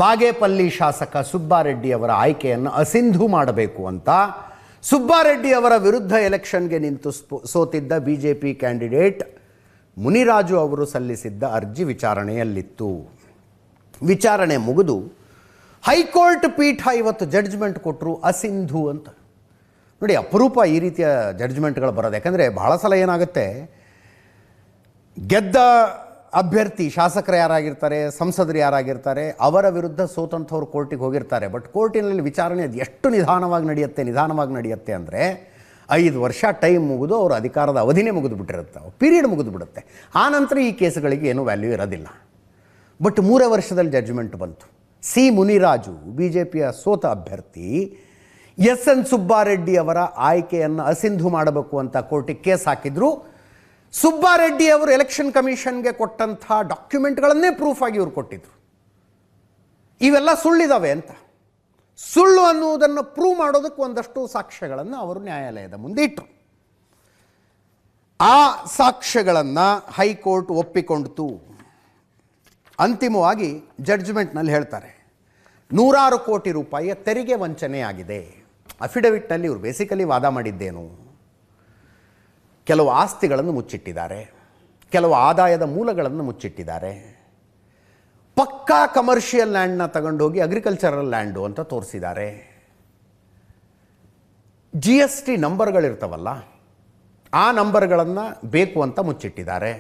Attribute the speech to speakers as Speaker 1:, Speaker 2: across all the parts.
Speaker 1: ಬಾಗೇಪಲ್ಲಿ ಶಾಸಕ ಸುಬ್ಬಾರೆಡ್ಡಿ ಅವರ ಆಯ್ಕೆಯನ್ನು ಅಸಿಂಧು ಮಾಡಬೇಕು ಅಂತ ಸುಬ್ಬಾರೆಡ್ಡಿ ಅವರ ವಿರುದ್ಧ ಎಲೆಕ್ಷನ್ಗೆ ನಿಂತು ಸೋತಿದ್ದ ಬಿಜೆಪಿ ಕ್ಯಾಂಡಿಡೇಟ್ ಮುನಿರಾಜು ಅವರು ಸಲ್ಲಿಸಿದ್ದ ಅರ್ಜಿ ವಿಚಾರಣೆಯಲ್ಲಿತ್ತು. ವಿಚಾರಣೆ ಮುಗಿದು ಹೈಕೋರ್ಟ್ ಪೀಠ ಇವತ್ತು ಜಡ್ಜ್ಮೆಂಟ್ ಕೊಟ್ಟರು ಅಸಿಂಧು ಅಂತ. ನೋಡಿ, ಅಪರೂಪ ಈ ರೀತಿಯ ಜಡ್ಜ್ಮೆಂಟ್ಗಳು ಬರೋದು. ಯಾಕಂದರೆ ಬಹಳ ಸಲ ಏನಾಗುತ್ತೆ, ಗೆದ್ದ ಅಭ್ಯರ್ಥಿ ಶಾಸಕರು ಯಾರಾಗಿರ್ತಾರೆ, ಸಂಸದರು ಯಾರಾಗಿರ್ತಾರೆ, ಅವರ ವಿರುದ್ಧ ಸೋತಂಥವ್ರು ಕೋರ್ಟಿಗೆ ಹೋಗಿರ್ತಾರೆ. ಬಟ್ ಕೋರ್ಟಿನಲ್ಲಿ ವಿಚಾರಣೆ ಅದು ಎಷ್ಟು ನಿಧಾನವಾಗಿ ನಡೆಯುತ್ತೆ ಅಂದರೆ 5 ವರ್ಷ ಟೈಮ್ ಮುಗಿದು ಅವರ ಅಧಿಕಾರದ ಅವಧಿನೇ ಮುಗಿದು ಬಿಟ್ಟಿರುತ್ತೆ, ಪೀರಿಯಡ್ ಮುಗಿದು ಬಿಡುತ್ತೆ. ಆ ನಂತರ ಈ ಕೇಸುಗಳಿಗೆ ಏನೂ ವ್ಯಾಲ್ಯೂ ಇರೋದಿಲ್ಲ. ಬಟ್ 3 ವರ್ಷದಲ್ಲಿ ಜಡ್ಜ್ಮೆಂಟ್ ಬಂತು. ಸಿ ಮುನಿರಾಜು ಬಿಜೆಪಿಯ ಸೋತ ಅಭ್ಯರ್ಥಿ ಎಸ್.ಎನ್. ಸುಬ್ಬಾರೆಡ್ಡಿ ಅವರ ಆಯ್ಕೆಯನ್ನು ಅಸಿಂಧು ಮಾಡಬೇಕು ಅಂತ ಕೋರ್ಟಿಗೆ ಕೇಸ್ ಹಾಕಿದ್ರು. ಸುಬ್ಬಾರೆಡ್ಡಿ ಅವರು ಎಲೆಕ್ಷನ್ ಕಮಿಷನ್ಗೆ ಕೊಟ್ಟಂಥ ಡಾಕ್ಯುಮೆಂಟ್ಗಳನ್ನೇ ಪ್ರೂಫ್ ಆಗಿ ಇವರು ಕೊಟ್ಟಿದ್ರು. ಇವೆಲ್ಲ ಸುಳ್ಳಿದಾವೆ ಅಂತ. ಸುಳ್ಳು ಅನ್ನುವುದನ್ನು ಪ್ರೂವ್ ಮಾಡೋದಕ್ಕೆ ಒಂದಷ್ಟು ಸಾಕ್ಷ್ಯಗಳನ್ನು ಅವರು ನ್ಯಾಯಾಲಯದ ಮುಂದೆ ಇಟ್ಟರು. ಆ ಸಾಕ್ಷ್ಯಗಳನ್ನು ಹೈಕೋರ್ಟ್ ಒಪ್ಪಿಕೊಂಡಿತು. ಅಂತಿಮವಾಗಿ ಜಡ್ಜ್ಮೆಂಟ್ನಲ್ಲಿ ಹೇಳ್ತಾರೆ, 100 ಕೋಟಿ ರೂಪಾಯಿಯ ತೆರಿಗೆ ವಂಚನೆಯಾಗಿದೆ. ಅಫಿಡವಿಟ್ನಲ್ಲಿ ಇವರು ಬೇಸಿಕಲಿ ವಾದ ಮಾಡಿದ್ದೇನು, ಕೆಲವು ಆಸ್ತಿಗಳನ್ನು ಮುಚ್ಚಿಟ್ಟಿದ್ದಾರೆ, ಕೆಲವು ಆದಾಯದ ಮೂಲಗಳನ್ನು ಮುಚ್ಚಿಟ್ಟಿದ್ದಾರೆ, ಪಕ್ಕಾ ಕಮರ್ಷಿಯಲ್ ಲ್ಯಾಂಡ್ನ ತಗೊಂಡೋಗಿ ಅಗ್ರಿಕಲ್ಚರಲ್ ಲ್ಯಾಂಡು ಅಂತ ತೋರಿಸಿದ್ದಾರೆ, GST ನಂಬರ್ಗಳಿರ್ತಾವಲ್ಲ ಆ ನಂಬರ್ಗಳನ್ನು ಬೇಕು ಅಂತ ಮುಚ್ಚಿಟ್ಟಿದ್ದಾರೆ,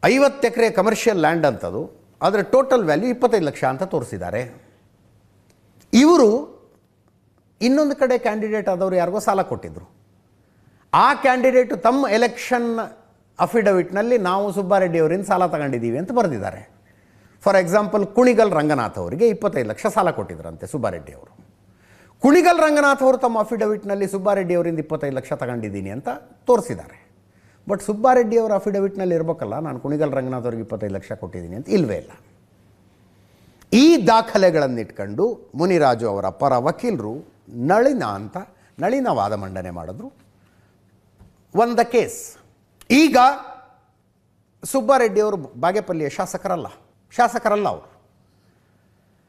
Speaker 1: 50 ಎಕರೆ ಕಮರ್ಷಿಯಲ್ ಲ್ಯಾಂಡ್ ಅಂತದು, ಅದರ ಟೋಟಲ್ ವ್ಯಾಲ್ಯೂ 25 ಲಕ್ಷ ಅಂತ ತೋರಿಸಿದ್ದಾರೆ. ಇವರು ಇನ್ನೊಂದು ಕಡೆ ಕ್ಯಾಂಡಿಡೇಟ್ ಆದವರು ಯಾರಿಗೋ ಸಾಲ ಕೊಟ್ಟಿದ್ದರು. ಆ ಕ್ಯಾಂಡಿಡೇಟು ತಮ್ಮ ಎಲೆಕ್ಷನ್ ಅಫಿಡವಿಟ್ನಲ್ಲಿ ನಾವು ಸುಬ್ಬಾರೆಡ್ಡಿ ಅವರಿಂದ ಸಾಲ ತಗೊಂಡಿದ್ದೀವಿ ಅಂತ ಬರೆದಿದ್ದಾರೆ. ಫಾರ್ ಎಕ್ಸಾಂಪಲ್, ಕುಣಿಗಲ್ ರಂಗನಾಥ್ ಅವರಿಗೆ 25 ಲಕ್ಷ ಸಾಲ ಕೊಟ್ಟಿದ್ರಂತೆ ಸುಬ್ಬಾರೆಡ್ಡಿ ಅವರು. ಕುಣಿಗಲ್ ರಂಗನಾಥ್ ಅವರು ತಮ್ಮ ಅಫಿಡವಿಟ್ನಲ್ಲಿ ಸುಬ್ಬಾರೆಡ್ಡಿ ಅವರಿಂದ 25 ಲಕ್ಷ ತಗೊಂಡಿದ್ದೀನಿ ಅಂತ ತೋರಿಸಿದ್ದಾರೆ. ಬಟ್ ಸುಬ್ಬಾರೆಡ್ಡಿ ಅವರ ಅಫಿಡವಿಟ್ನಲ್ಲಿ ಇರಬೇಕಲ್ಲ, ನಾನು ಕುಣಿಗಲ್ ರಂಗನಾಥ್ ಅವ್ರಿಗೆ 25 ಲಕ್ಷ ಕೊಟ್ಟಿದ್ದೀನಿ ಅಂತ. ಇಲ್ಲವೇ ಇಲ್ಲ. ಈ ದಾಖಲೆಗಳನ್ನಿಟ್ಕೊಂಡು ಮುನಿರಾಜು ಅವರ ಪರ ವಕೀಲರು ನಳಿನ ವಾದ ಮಂಡನೆ ಮಾಡಿದ್ರು. ಒಂದು ಕೇಸ್. ಈಗ ಸುಬ್ಬಾರೆಡ್ಡಿ ಅವರು ಬಾಗೇಪಲ್ಲಿಯ ಶಾಸಕರಲ್ಲ ಅವರು.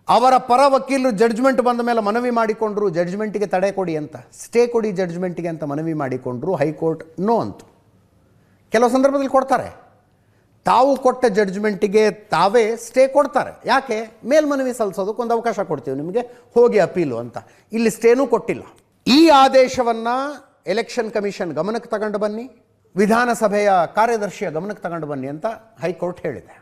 Speaker 1: ಅವರ ಪರ ವಕೀಲರು ಜಡ್ಜ್ಮೆಂಟ್ ಬಂದ ಮೇಲೆ ಮನವಿ ಮಾಡಿಕೊಂಡ್ರು, ಜಡ್ಜ್ಮೆಂಟಿಗೆ ತಡೆ ಕೊಡಿ ಅಂತ, ಸ್ಟೇ ಕೊಡಿ ಜಡ್ಜ್ಮೆಂಟಿಗೆ ಅಂತ ಮನವಿ ಮಾಡಿಕೊಂಡ್ರು. ಹೈಕೋರ್ಟ್ ನೋ ಅಂತು. ಕೆಲವು ಸಂದರ್ಭದಲ್ಲಿ ಕೊಡ್ತಾರೆ, ತಾವು ಕೊಟ್ಟ ಜಡ್ಜ್ಮೆಂಟಿಗೆ ತಾವೇ ಸ್ಟೇ ಕೊಡ್ತಾರೆ. ಯಾಕೆ? ಮೇಲ್ಮನವಿ ಸಲ್ಲಿಸೋದಕ್ಕೆ ಒಂದು ಅವಕಾಶ ಕೊಡ್ತೀವಿ ನಿಮಗೆ, ಹೋಗಿ ಅಪೀಲು ಅಂತ. ಇಲ್ಲಿ ಸ್ಟೇನೂ ಕೊಟ್ಟಿಲ್ಲ. ಈ ಆದೇಶವನ್ನು ಎಲೆಕ್ಷನ್ ಕಮಿಷನ್ ಗಮನಕ್ಕೆ ತಗೊಂಡು ಬನ್ನಿ, ವಿಧಾನಸಭೆಯ ಕಾರ್ಯದರ್ಶಿಯ ಗಮನಕ್ಕೆ ತಗೊಂಡು ಬನ್ನಿ ಅಂತ ಹೈಕೋರ್ಟ್ ಹೇಳಿದೆ.